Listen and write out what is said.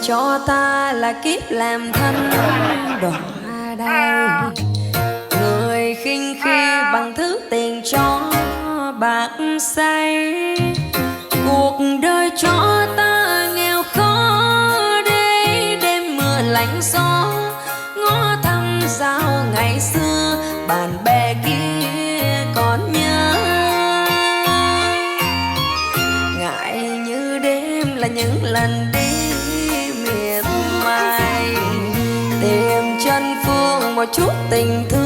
cho ta là kiếp làm thân đọa đây. Người khinh khi bằng thứ tiền cho bạc say, cuộc đời cho ta nghèo khó để đêm mưa lạnh gió ngó thăm giao ngày xưa bạn bè kia còn nhớ. Ngại như đêm là những lần đi miệt mài tìm chân phương một chút tình thương